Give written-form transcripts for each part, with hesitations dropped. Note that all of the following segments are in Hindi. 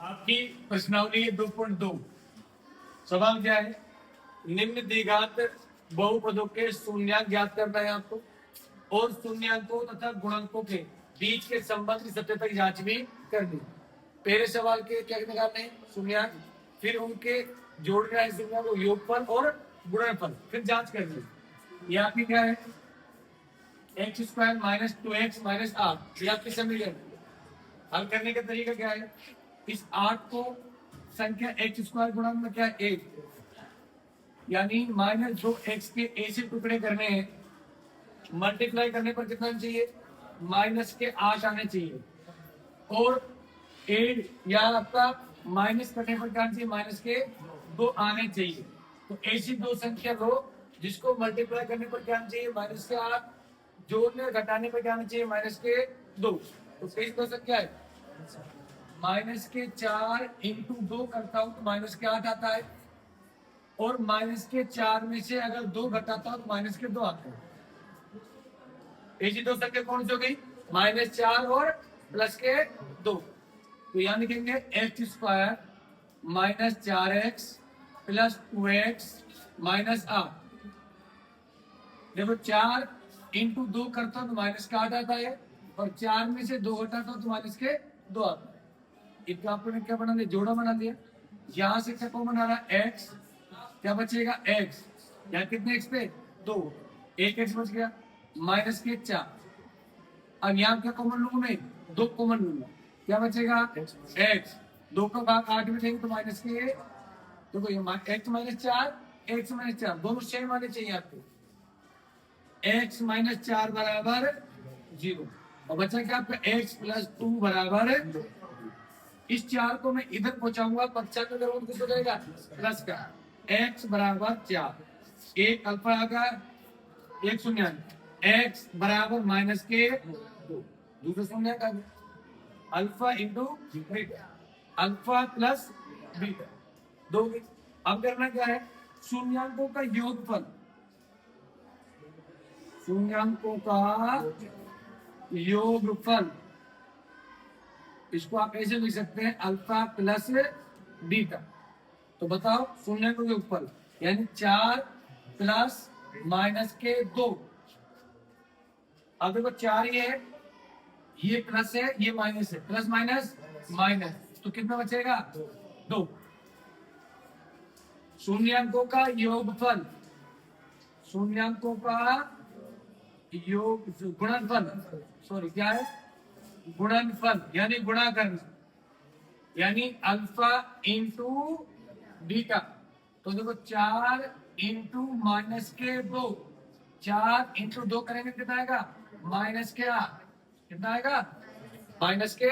आपकी प्रश्नावली है 2.2। सवाल क्या है? निम्न द्विघात बहुपदों के शून्यांक ज्ञात करना है आपको और शून्यांकों तथा गुणकों के बीच के संबंध की सत्यता की जांच भी करनी। पहले सवाल के क्या निकालने हैं? शून्यांक, फिर उनके जोड़ने आए शून्यांक योगफल और गुणनफल, फिर जांच करनी। ये आपकी क्या है? X square minus 2x minus 8। ये आपकी समीकरण। हल करने का तरीका क्या है? इस 8 को संख्या एक्स स्क्वायर गुणा में क्या है? 1, यानी माइनस 2x के ए से टुकड़े करने हैं। मल्टीप्लाई करने पर कितना चाहिए? माइनस के 8 आने चाहिए। और 8 या आपका माइनस करने पर क्या चाहिए? माइनस के 2 आने चाहिए। तो ऐसी दो संख्या लो जिसको मल्टीप्लाई करने पर क्या चाहिए? माइनस के 8, जोड़ने घटाने पर क्या आना चाहिए? माइनस के 2। तो ऐसी दो संख्या है। माइनस के 4 इंटू 2 करता हूं तो माइनस के 8 आता है, और माइनस के 4 में से अगर 2 घटाता हूं तो माइनस के 2 आता है। ऐसी दो संख्या कौन सी हो गई? माइनस 4 और प्लस के 2। तो यहां लिखेंगे x square minus 4x plus 2x minus 8। देखो 4 इंटू 2 करता हूं तो माइनस का 8 आता है, और 4 में से 2 घटाता हूं तो माइनस के 2 आता है। इतना आपने क्या बना दिया? जोड़ा बना दिया। यहां से क्या कॉमन आ रहा है? x। क्या बचेगा? x। यहाँ कितने x पे? 2। एक x बच गया, माइनस के 4। अब यहाँ क्या कॉमन लूंगा मैं? 2 कॉमन लूंगा। क्या बचेगा? x। 2 का भाग 8 में देंगे तो माइनस के, देखो ये x माइनस 4, x माइनस 4 दोनों सेम आने चाहिए आपको। x माइनस 4 बराबर 0, और बचा क्या आपका? x प्लस 2 बराबर। इस 4 को मैं इधर पहुंचाऊंगा, पश्चात में करूंगा किस हो जाएगा? प्लस का। x बराबर 4, एक अल्फा आगा, एक शून्यांक। x बराबर माइनस के 2, दूसरा शून्यांक आ गया। Alpha into beta, alpha plus beta 2। अब करना क्या है? शून्यांकों का योगफल, शून्यांकों का योगफल, इसको आप ऐसे लिख सकते हैं अल्फा प्लस बीटा। तो बताओ शून्यांकों का योगफल, यानी 4 प्लस माइनस के 2। अब देखो 4 ये प्लस है, ये माइनस है, प्लस माइनस माइनस, तो कितना बचेगा? 2। शून्यांकों का योगफल, शून्यांकों का योग गुणनफल, सॉरी क्या है? गुणनफल, यानी गुणा करना, यानी अल्फा इंटू बीटा। तो देखो 4 इंटू माइनस के 2, 4 इंटू 2 करेंगे कितना आएगा? माइनस के 8। कितना आएगा? माइनस के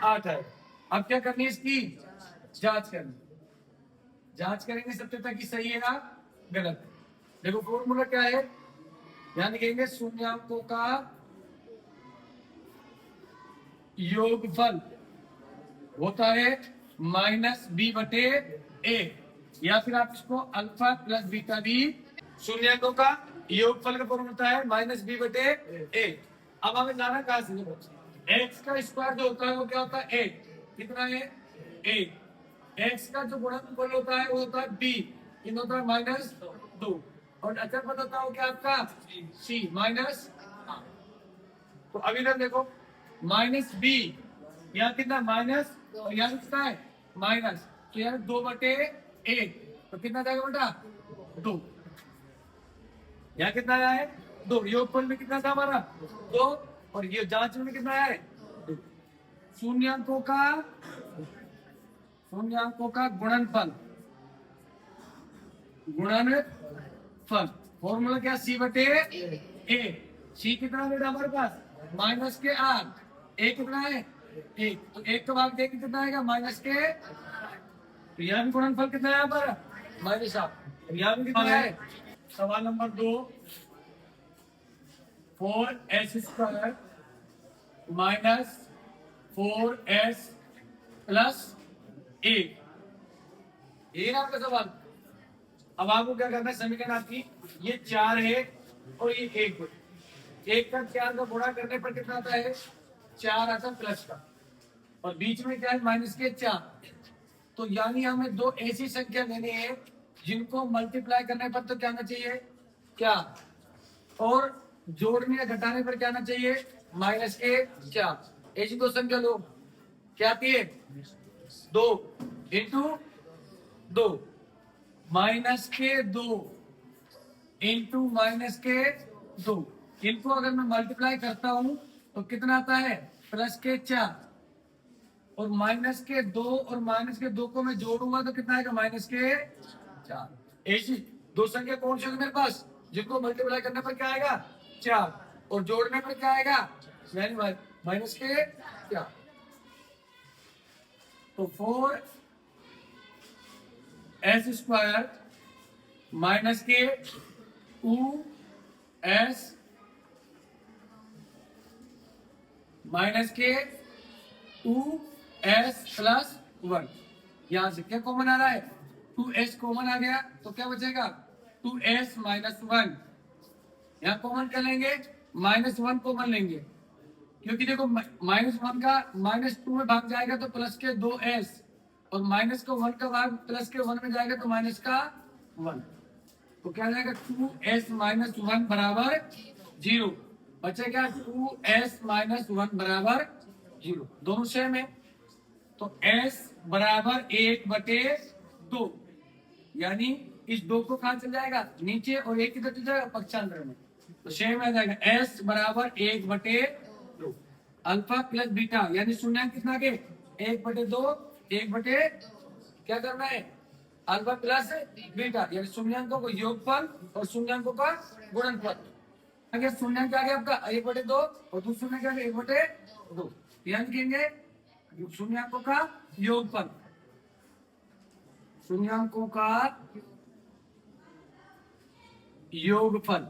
8 है। अब क्या करनी है? इसकी जांच करनी। जांच करेंगे सत्यता की सही है ना गलत है। देखो फॉर्मूला क्या है? यहां लिखेंगे शून्यांकों का योगफल होता है माइनस बी बटे ए, या फिर आप इसको अल्फा प्लस बीटा भी। शून्यांकों का योगफल का फॉर्मूला होता है माइनस बी बटे ए। अब हमें जाना कहां से? एक्स का स्क्वायर जो होता है वो क्या होता है? 8। कितना है? 8। एक्स का जो गुणनफल होता है वो होता है बी, कितना होता है? माइनस 2। और अचर बताता हूँ क्या आपका? सी माइनस। तो अभी तक देखो माइनस बी, यहाँ कितना? माइनस, और यहाँ कितना है? माइनस, तो यहाँ 2 बटे 8, तो कितना जाएगा बेटा? 2। यहाँ कितना आया है? 2। योगफल में कितना था हमारा? 2, और ये जांच में कितना आया है? 2। शून्यांकों का गुणनफल, गुणनफल फॉर्मूला क्या? सी बटे ए। सी कितना बेटा हमारे पास? माइनस के 8। ए कितना है? 1। तो 1 का भाग देंगे कितना आएगा? माइनस के। तो यहाँ भी गुणनफल कितना है यहाँ पर? माइनस 8। यहाँ भी कितना है? सवाल number 2, 4s square minus 4s plus 1, ये ना आपका सवाल। अब आपको क्या करना है? समीकरण आपकी ये 4 है और ये 1 1 का 4 का गुणा करने पर कितना आता है? 4 आता है प्लस का, और बीच में क्या है माइनस के 4। तो यानी हमें दो ऐसी संख्या लेनी है जिनको मल्टीप्लाई करने पर तो क्या आना चाहिए क्या, और जोड़ने या घटाने पर क्या आना चाहिए माइनस के 4। ऐसी दो संख्या लो, क्या आती है 2 इंटू 2 माइनस के 2 इंटू माइनस के 2। इनको अगर मैं मल्टीप्लाई करता हूं तो कितना आता है प्लस के 4, और माइनस के 2 और माइनस के 2 को मैं जोड़ूंगा तो कितना आएगा माइनस के 4। ऐसी दो संख्या कौन सी होगी मेरे पास जिनको मल्टीप्लाई करने पर क्या आएगा 4 और जोड़ने पर क्या आएगा माइनस के 4। तो 4s² माइनस के 2s माइनस के 2s प्लस 1। यहां से क्या कॉमन आ रहा है 2s कॉमन आ गया तो क्या बचेगा 2s माइनस 1। यहाँ कॉमन कर लेंगे -1 कॉमन लेंगे, क्योंकि देखो -1 का -2 में भाग जाएगा तो प्लस के 2s, और माइनस का 1 का भाग प्लस के 1 में जाएगा तो माइनस का 1। तो क्या जाएगा 2s माइनस 1 बराबर 0। बचेगा 2s माइनस 1 बराबर 0। दोनों सेम है तो s बराबर 1/2, यानी इस 2 को कहा चल जाएगा नीचे और 1 किधर चल जाएगा पक्षांतर में, तो सेम आ जाएगा s बराबर 1/2। अल्फा प्लस बीटा यानी शून्य कितना के 1/2 क्या करना है अल्फा प्लस बीटा, यानी शून्यांकों को योगफल और शून्यांकों का गुणनफल। आगे शून्यांक आ गया आपका 1/2 और दूसरे में क्या 1/2, यानी लिखेंगे शून्यांकों का योगफल, शून्यांकों का योगफल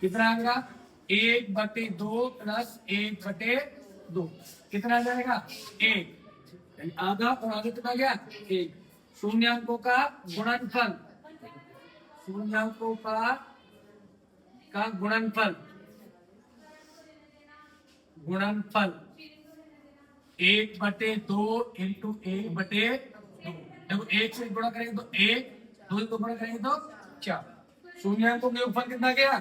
कितना आएगा 1/2 प्लस 1/2 कितना आ जाएगा 1, आधा और आधा कितना गया 1। शून्यांकों का गुणनफल, शून्यांकों का गुणनफल 1/2 इंटू 1/2। देखो 1 से गुणा करेंगे तो 1, 2 से गुणा करेंगे तो 4। शून्यांकों का योगफल कितना गया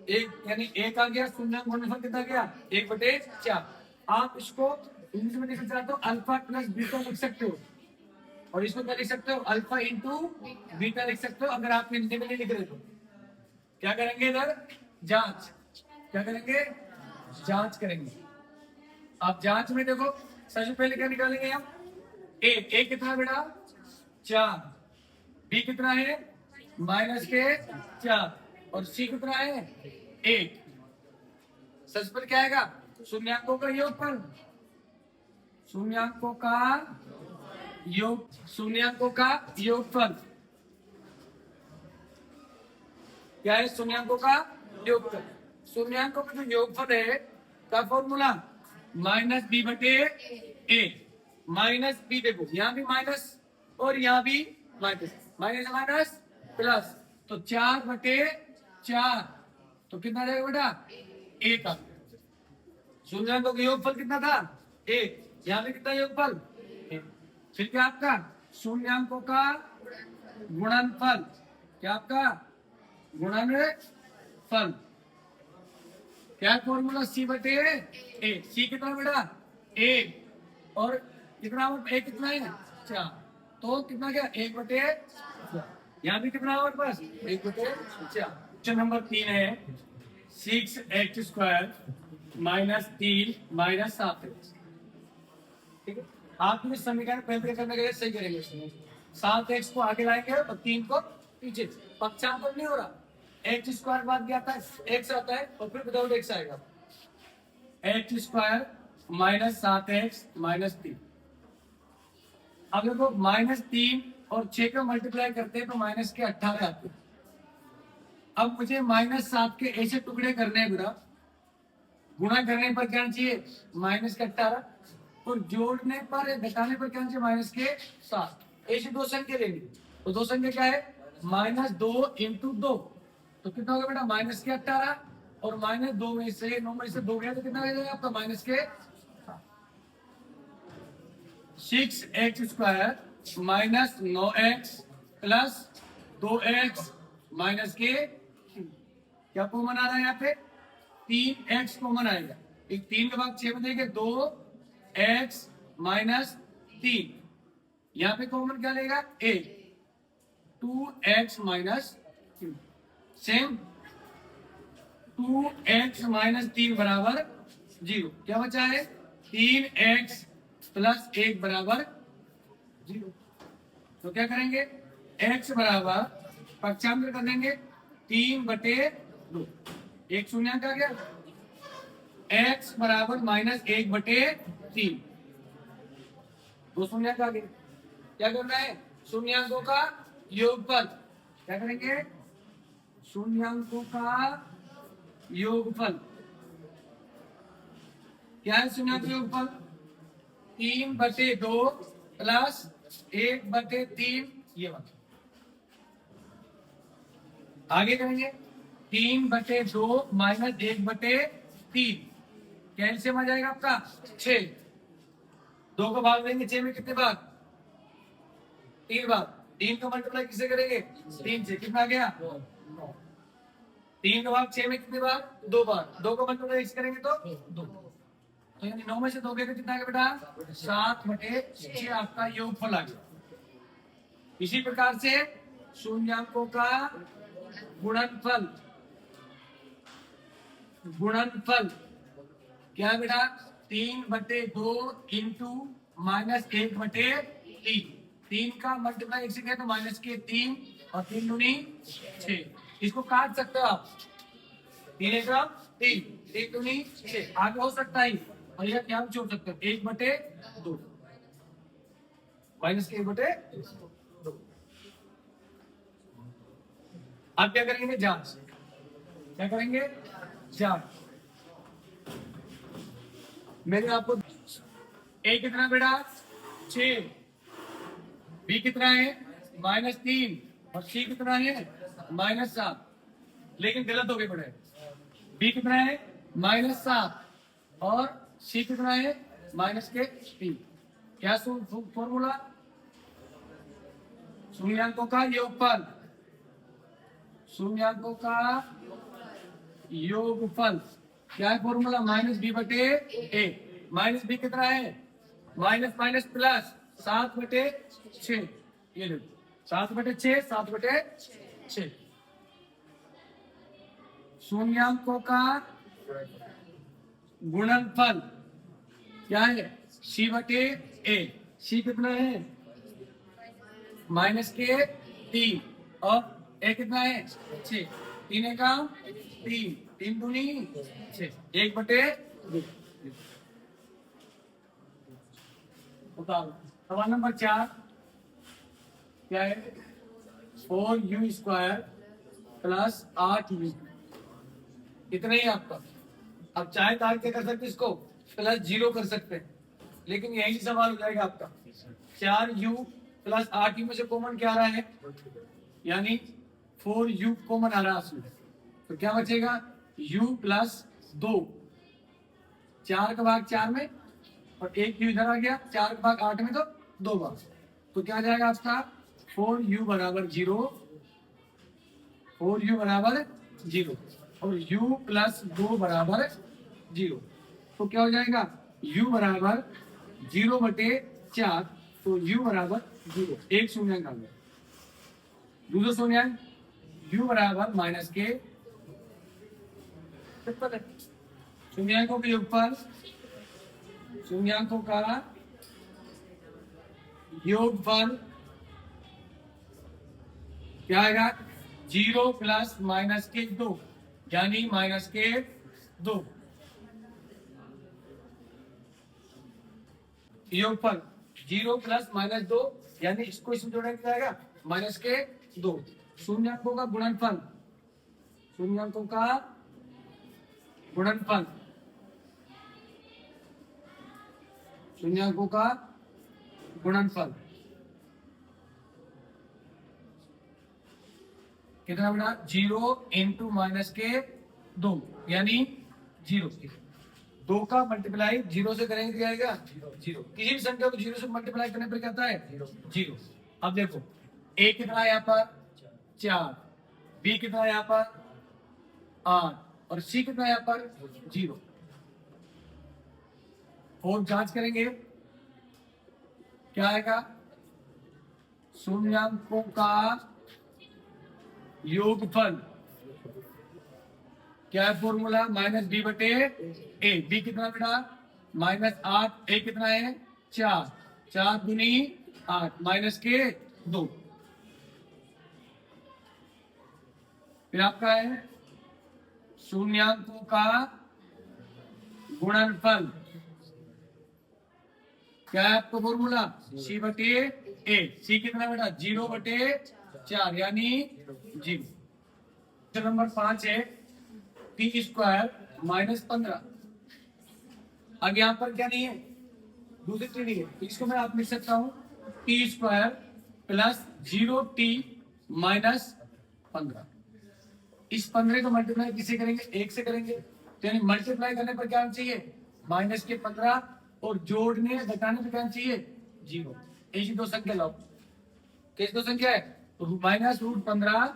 1, यानी 1 आ गया। शून्यांक गुणनफल कितना गया 1/4। आप इसको इंग्लिश में लिखना चाहते हो अल्फा प्लस बीटा लिख सकते हो, और इसको क्या लिख सकते हो अल्फा इंटू बीटा लिख सकते हो। अगर आप हिंदी में नहीं लिख रहे तो क्या करेंगे इधर जांच, क्या करेंगे जांच करेंगे। आप जांच में देखो सबसे पहले क्या निकालेंगे हम ए कितना बेटा 4, बी कितना है माइनस के 4, और सी कितना है 1। सबसे पहले क्या आएगा शून्यांकों का योगफल, शून्यांकों का योगफल क्या है शून्यांकों का योगफल। शून्यांकों का जो योगफल है का फॉर्मूला -b/a। माइनस बी देखो यहाँ भी माइनस और यहाँ भी माइनस, माइनस माइनस प्लस, तो 4/4 तो कितना जाएगा बेटा 1 आ। शून्यांकों का योगफल कितना था 1, यहाँ पे कितना योगफल 1। फिर क्या आपका शून्यांकों का गुणनफल, क्या आपका गुणनफल क्या फॉर्मूला c/a। c कितना बेटा 1, और कितना 1 कितना है 4, तो कितना क्या 1/4। यहाँ भी कितना हमारे पास 1/4। क्वेश्चन नंबर 3 है 6x² -3 -7x। ठीक है, आप ये समीकरण पहले करने के लिए सही करेंगे। 7x को आगे लाएंगे और 3 को पीछे, पक्षांतर नहीं हो रहा। x² बाद क्या आता है x आता है और फिर विदाउट x आएगा x² -7x -3। अब देखो -3 और 6 का मल्टीप्लाई करते हैं तो माइनस के 18 आते हैं। अब मुझे -7 के ऐसे टुकड़े करने हैं बेटा, गुणा करने पर क्या चाहिए माइनस के 18, और जोड़ने पर घटाने पर क्या चाहिए माइनस के 7। ऐसी दो संख्या लेंगे तो दो संख्या क्या है -2 इंटू 2, तो कितना होगा बेटा माइनस के 18, और -2 में से 9 में से 2 गया तो कितना हो जाएगा आपका माइनस के 6x² minus 9x plus 2x minus के, क्या कॉमन आ रहा है यहाँ पे? 3x कॉमन आएगा। एक 3 का भाग 6 में देंगे 2x माइनस 3, यहाँ पे कॉमन क्या लेगा? 8, 2x minus 3, same 2x minus 3 बराबर 0। क्या बचा है? 3x प्लस 1 बराबर 0। तो क्या करेंगे? x बराबर पक्षांतर कर देंगे 3/2, एक शून्य का गया, x बराबर -1/3, 2 शून्य का गया। क्या करना है? शून्यांकों का योगफल। क्या करेंगे? शून्यांकों का योगफल। क्या है शून्यांक योगफल? 3/2 प्लस 1/3, ये बात। आगे करेंगे 3/2 माइनस 1/3, कैल्शियम आ जाएगा आपका 6। 2 को भाग देंगे 6 में, कितने भाग? 3 भाग। 3 का मल्टीप्लाई किससे करेंगे? 3 से। कितना आ गया? 3 का भाग 6 में, कितने भाग? 2 भाग। 2 का मल्टीप्लाई किससे करेंगे तो 2। तो यानी 9 में से 2 गए तो कितना आ गया बेटा? 7/6 आपका योगफल आ गया। इसी प्रकार से शून्यांकों का गुणनफल। गुणनफल क्या है बेटा? 3/2 इंटू -1/3। 3 का मल्टीप्लाई एक से किया तो माइनस के 3 और 3 दूनी 6। इसको काट सकते हो आप, 3 एकम 3, 3 दूनी 6, आगे हो सकता है। और यह क्या जोड़ सकते हो? 1/2 माइनस के 1/2। आप क्या करेंगे? जांच। क्या करेंगे? जांच। मैंने आपको ए कितना बेटा? 6, बी कितना है? -3, और सी कितना है? -7। लेकिन गलत हो गए पड़े। बी कितना है? -7 और सी कितना है? -3। क्या फॉर्मूला? शून्यांकों का योगफल। शून्यांकों का योगफल क्या है फॉर्मूला? -b/a। माइनस बी कितना है? Minus minus plus 7/6। ये देखो 7/6, 7/6। शून्यांकों का गुणनफल क्या है? c/a। सी कितना है? -3 और ए कितना है? 6। 3 का 3, 3 दूनी 6, 1/2। सवाल नंबर 4 क्या है? 4u² प्लस 8u, इतना ही आपका। अब चाहे तो आगे क्या कर सकते, इसको +0 कर सकते हैं, लेकिन यही सवाल हो जाएगा आपका। 4u प्लस 8u में से कॉमन क्या आ रहा है? यानी 4u कॉमन आ रहा है उसमें, तो क्या बचेगा? u प्लस 2, 4 का भाग 4 में और 1 u इधर आ गया, 4 का भाग 8 में तो 2 भाग। तो क्या आ जाएगा आपका? 4u बराबर 0, 4u बराबर 0 और u प्लस 2 बराबर 0। तो क्या हो जाएगा? u बराबर 0/4, तो u बराबर 0, एक शून्यांक आ गया। दूसरा शून्यांक u बराबर -k। शून्यांकों के योगफल। शून्यांकों का योगफल क्या आएगा? 0 प्लस -2, यानी -2। योगफल 0 प्लस -2, यानी इसको इसमें जोड़ा जाएगा -2। शून्यांकों का गुणनफल। शून्यांकों का गुणनफल। शून्यांकों का गुणनफल कितना बना? 0 इंटू -2, यानी 0। 2 का मल्टीप्लाई 0 से करेंगे तो क्या आएगा? 0। किसी भी संख्या को 0 से मल्टीप्लाई करने पर क्या आता है? 0। अब देखो a कितना है यहाँ पर? 4, b कितना है यहाँ पर? 8 और c कितना है यहाँ पर? 0। और जांच करेंगे क्या आएगा? शून्यांकों का योगफल। क्या है फॉर्मूला? -b बटे a। b कितना बेटा? -8। a कितना है? 4। 4 दूनी 8 माइनस के 2। फिर आपका है शून्यांकों का गुणनफल। क्या है आपका फॉर्मूला? c बटे a। c कितना बेटा? 0 बटे 4 यानी 0। नंबर 5 है टी स्क्वायर -15। अब यहाँ पर क्या नहीं है? दूसरी चीज नहीं है, इसको मैं आप लिख सकता हूँ टी स्क्वायर प्लस 0t -15। इस 15 को मल्टीप्लाई किसे करेंगे? 1 से करेंगे। तो यानी मल्टीप्लाई करने पर क्या चाहिए? -15 और जोड़ने घटाने पर क्या चाहिए? 0। ऐसी दो संख्या लो। कैसी दो संख्या है? -√15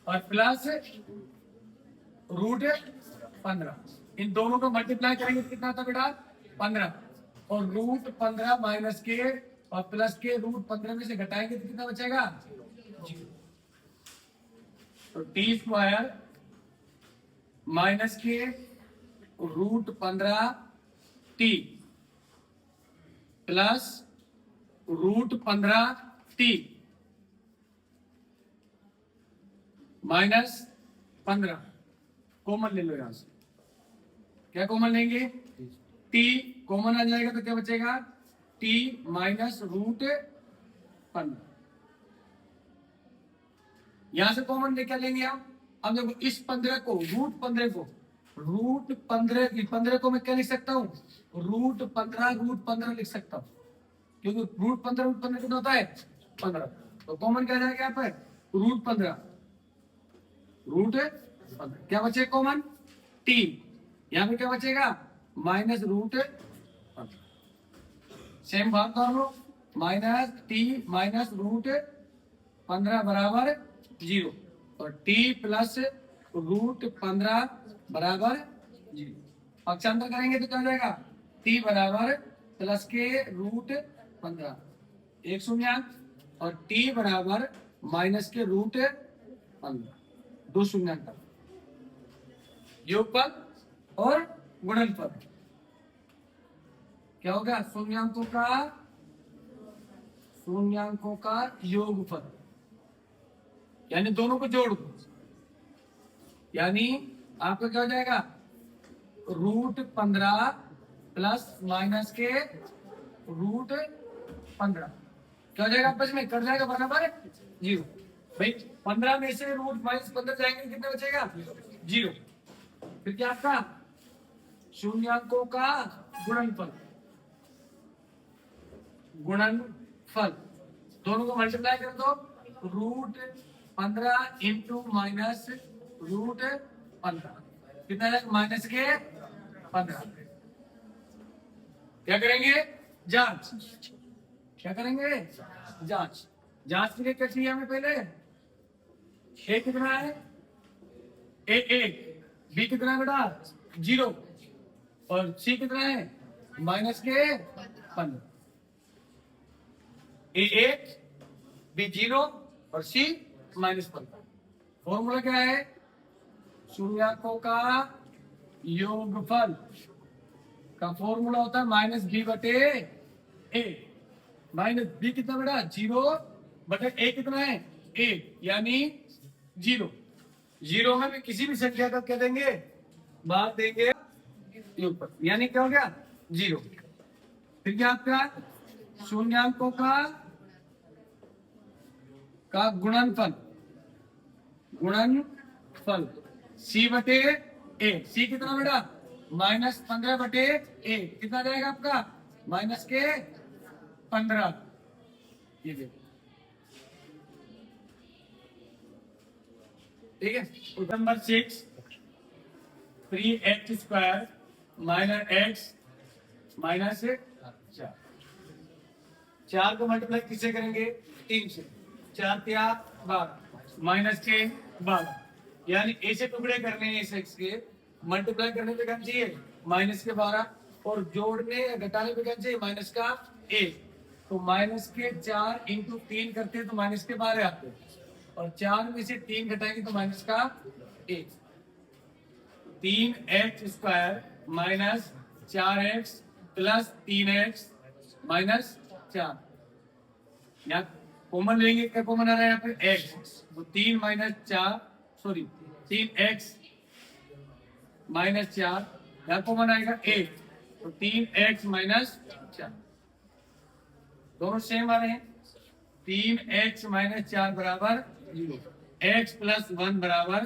और प्लस √15। इन दोनों को मल्टीप्लाई करेंगे तो कितना था बेटा? 15। और √15 माइनस के और प्लस के √15 में से घटाएंगे तो कितना बचेगा? 0। तो टी स्क्वायर माइनस के √15 टी प्लस √15 टी -15 कॉमन ले लो यहां से। क्या कॉमन लेंगे? t कॉमन आ जाएगा तो क्या बचेगा? t -√15। यहां से कॉमन ले क्या लेंगे हम? अब देखो इस 15 को √15 को मैं क्या लिख सकता हूँ? √15 लिख सकता हूँ, क्योंकि √15 कितना होता है? 15। तो कॉमन क्या जाएगा यहाँ पर? √15। क्या बचे कॉमन? t। यहाँ पे क्या बचेगा? -√15। सेम बात दोनों, -t -√15 बराबर 0 और t प्लस √15 बराबर 0। पक्षांतर करेंगे तो क्या हो जाएगा? t बराबर प्लस के √15 एक शून्यांक और t बराबर माइनस के √15 दो शून्यांक। योगफल और गुणनफल क्या होगा? शून्यांकों का योगफल, यानी दोनों को जोड़ दो, यानी आपका क्या हो जाएगा? √15 प्लस माइनस के √15 क्या हो जाएगा? आपस में कट जाएगा बराबर 0। भाई 15 में से √-15 जाएंगे कितना बचेगा? 0। फिर क्या आपका? शून्यांकों का गुणनफल। दोनों को मल्टीप्लाई कर दो, √15 इंटू माइनस √15 कितना है? माइनस के 15। क्या करेंगे? जांच। क्या करेंगे? जांच। जांच के लिए क्या चाहिए हमें? पहले a कितना है? a1। b कितना है बेटा? 0 और c कितना है? माइनस के 15। a1 b0 और c -15। फॉर्मूला क्या है? शून्यांकों का योगफल का फॉर्मूला होता है -b बटे a। -b कितना बेटा? 0 बटे a कितना है? a यानी 0। 0 में भी किसी भी संख्या का क्या देंगे? बात देंगे योगफल, यानी क्या हो गया? 0। फिर क्या आपका? शून्यांकों का गुणनफल c बटे a। c कितना बेटा? -15 बटे a कितना जाएगा आपका? माइनस के 15। ये देखो ठीक है। Number 6 3x² minus x minus 4। 4 को मल्टीप्लाई किससे करेंगे? 3 से। 4 क्या 12 माइनस के 12, यानी ऐसे टुकड़े करने हैं इस एक्स के, मल्टीप्लाई करने पे क्या चाहिए? माइनस के 12, और जोड़ने या घटाने पे क्या चाहिए? माइनस का 1। तो माइनस के 4 इंटू 3 करते हैं तो माइनस के 12 आते हैं, और 4 में से 3 घटाएंगे तो माइनस का 1। 3x² minus 4x plus 3x minus 4। यहाँ कॉमन लेंगे, क्या कॉमन आ रहा है यहाँ पे? x, तो 3 माइनस 4 सॉरी 3x माइनस 4, यहाँ कॉमन आएगा 1, तो 3x माइनस 4। दोनों सेम आ रहे हैं। 3x माइनस 4 बराबर 0, x प्लस 1 बराबर,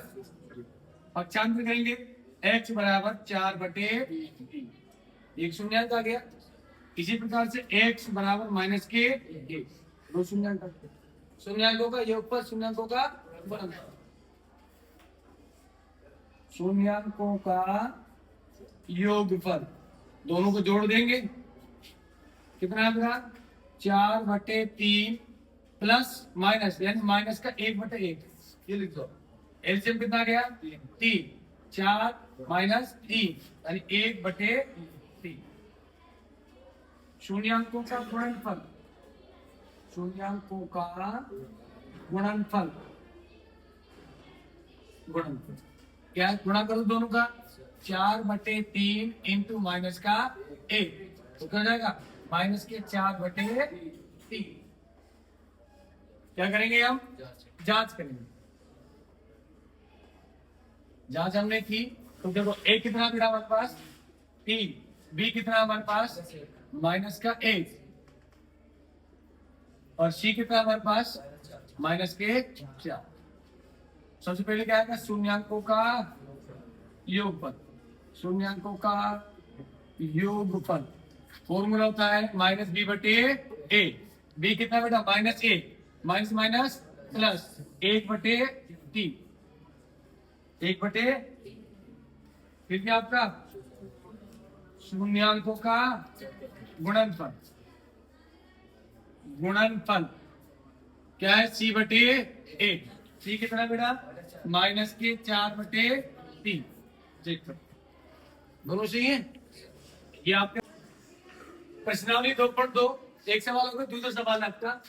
पक्षांतर करेंगे, x बराबर 4/3, एक शून्यांक आ गया। इसी प्रकार से x बराबर माइनस के 1, दो शून्यांक, शून्यांकों का योगफल शून्यांकों का गुणनफल, शून्यांकों का योगफल, दोनों को जोड़ देंगे, कितना आएगा? 4/3 प्लस माइनस, यानी माइनस का 1/1, ये लिख दो। एलसीएम कितना गया? 3, 4 माइनस 3 यानी 1/3। शून्यांकों का गुणनफल, शून्यांकों का गुणनफल, गुणनफल क्या है? गुणा करो दोनों का, 4/3 इंटू माइनस का 1, तो क्या जाएगा? माइनस के 4/3। क्या करेंगे हम? जांच करेंगे। जांच हमने की तो देखो a कितना मिला हमारे पास? 3, b कितना हमारे पास? माइनस का 1, और c कितना हमारे पास? माइनस के 4। सबसे पहले क्या आएगा? शून्यांकों का योगफल, शून्यांकों का योगफल, फॉर्मूला होता है माइनस b/a। b कितना बेटा? माइनस 1, माइनस माइनस प्लस 1/3, 1/, फिर क्या आपका? शून्यांकों का गुणनफल, गुणनफल क्या है? c/a। c कितना बेटा? माइनस के 4/3। चेक करो, दोनों सही है। ये आपके प्रश्नावली 2.2। एक सवाल होगा, दूसरा सवाल आपका,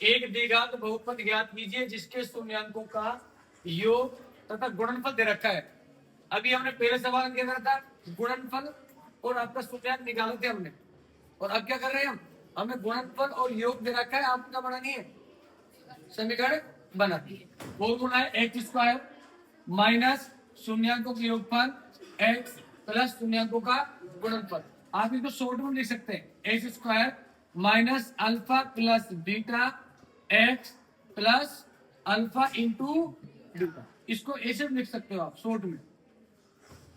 एक द्विघात बहुपद ज्ञात कीजिए जिसके शून्यांकों का योग तथा गुणनफल दे रखा है। अभी हमने पहले सवाल क्या करा था? गुणनफल और आपका शून्यांक निकाले थे हमने, और अब क्या कर रहे हैं हम? हमें गुणनफल और योग दे रखा है, आपका बनानी है, समीकरण बना। फॉर्मूला है x² माइनस शून्यांकों के योगफल x प्लस शून्यांकों का गुणनफल। आप इसको शॉर्ट में लिख सकते हैं, x² minus alpha plus beta x plus alpha into beta, इसको ऐसे लिख सकते हो आप शॉर्ट में।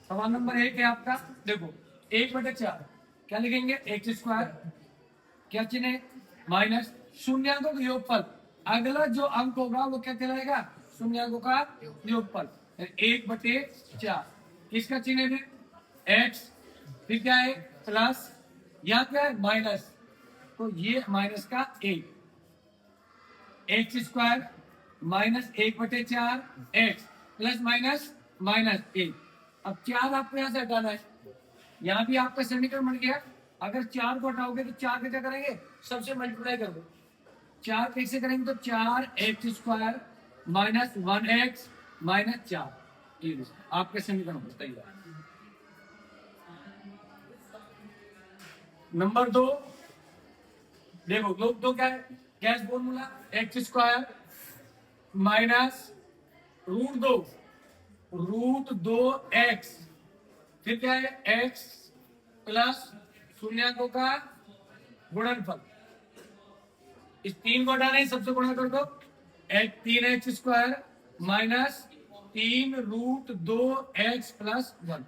सवाल नंबर 1 है आपका, देखो 1/4 क्या लिखेंगे? x², क्या चिन्ह है? माइनस शून्यांकों का योगफल, अगला जो अंक होगा वो क्या कहलाएगा? शून्यांकों का योगफल। 1/4 किसका चिन्ह है? x, फिर क्या है? प्लस, यहाँ क्या है? माइनस, तो ये माइनस का 1, x² minus 1/4 x plus minus minus 1। अब 4 आपको यहाँ से हटाना है, यहाँ भी आपका समीकरण बन गया। अगर 4 को हटाओगे तो 4 का क्या करेंगे? सबसे मल्टीप्लाई कर दो। 4 कैसे करेंगे? तो 4x² माइनस 1x माइनस 4, आपके समीकरण तैयार। नंबर 2 देखो, लोग 2 क्या है? क्या फॉर्मूला? x² माइनस √2x, फिर क्या है? x प्लस शून्यांकों का गुणनफल। इस 3 को हटाना है, सबसे गुणा कर दो, 3x² minus 3√2x plus 1,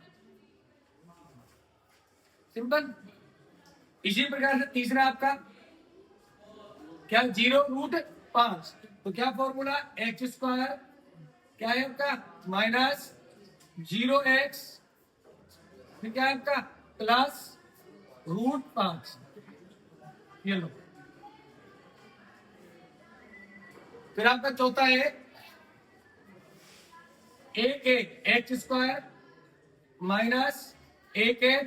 simple. इसी प्रकार से तीसरा आपका क्या? 0√5, तो क्या फॉर्मूला? x² क्या है आपका? माइनस 0x, फिर क्या है आपका? प्लस √5, ये लो। फिर आपका चौथा है 1x² माइनस 1x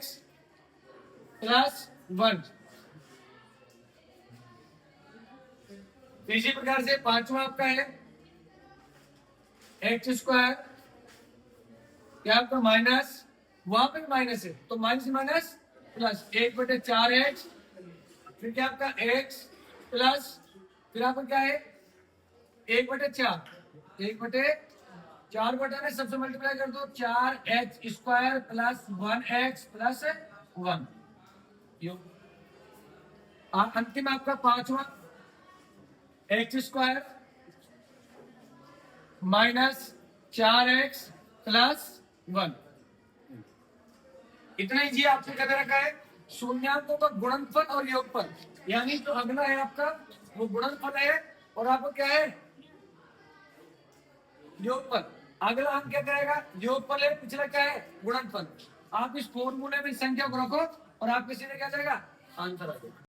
प्लस 1। इसी प्रकार से पांचवा आपका है x², क्या आपका माइनस, वहां पे माइनस है तो माइनस माइनस प्लस 1/4x, फिर क्या आपका x प्लस, फिर आपका क्या है 1/4, 1/4 बटा में सबसे मल्टीप्लाई कर दो, 4x² प्लस 1x प्लस 1। अंतिम आपका पांचवा x² माइनस 4x प्लस 1। इतना ही आपको क्या दे रखा है, शून्यांकों का गुणनफल और योगफल, यानी जो अगला है आपका वो गुणनफल है और आपको क्या है योगफल। अगला हम क्या करेगा, योगफल है, पिछला क्या है गुणनफल। आप इस फॉर्मूले में संख्या को रखो और आपके सीधे क्या जाएगा आंसर आ जाएगा।